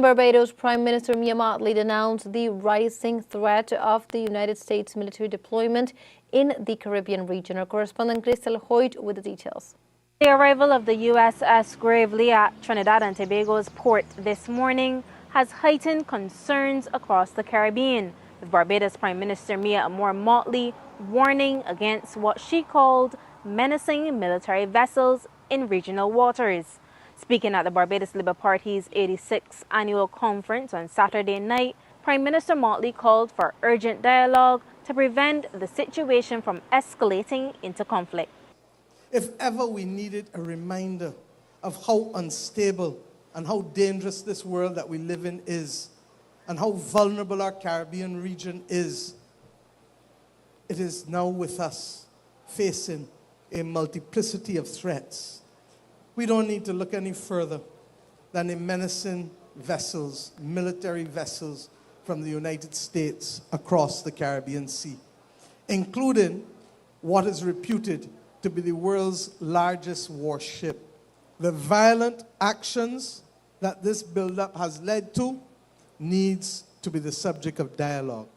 Barbados Prime Minister Mia Motley denounced the rising threat of the United States military deployment in the Caribbean region. Our correspondent Krystal Hoyte with the details. The arrival of the USS Gravely at Trinidad and Tobago's port this morning has heightened concerns across the Caribbean, with Barbados Prime Minister Mia Motley warning against what she called menacing military vessels in regional waters. Speaking at the Barbados Labour Party's 86th annual conference on Saturday night, Prime Minister Motley called for urgent dialogue to prevent the situation from escalating into conflict. If ever we needed a reminder of how unstable and how dangerous this world that we live in is, and how vulnerable our Caribbean region is, it is now with us, facing a multiplicity of threats. We don't need to look any further than the menacing vessels, military vessels from the United States across the Caribbean Sea, including what is reputed to be the world's largest warship. The violent actions that this buildup has led to needs to be the subject of dialogue.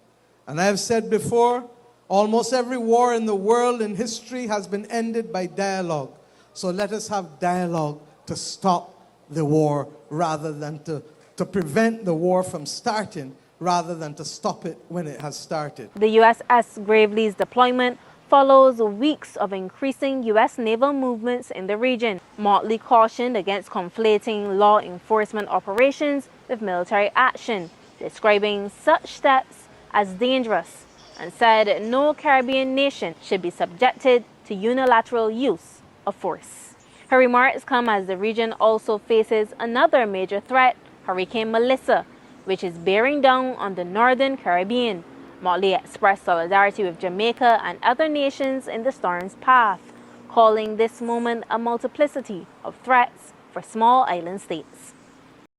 And I have said before, almost every war in the world in history has been ended by dialogue. So let us have dialogue to stop the war rather than to prevent the war from starting, rather than to stop it when it has started. The USS Gravely's deployment follows weeks of increasing U.S. naval movements in the region. Motley cautioned against conflating law enforcement operations with military action, describing such steps as dangerous, and said no Caribbean nation should be subjected to unilateral use of force. Her remarks come as the region also faces another major threat, Hurricane Melissa, which is bearing down on the northern Caribbean. Motley expressed solidarity with Jamaica and other nations in the storm's path, calling this moment a multiplicity of threats for small island states.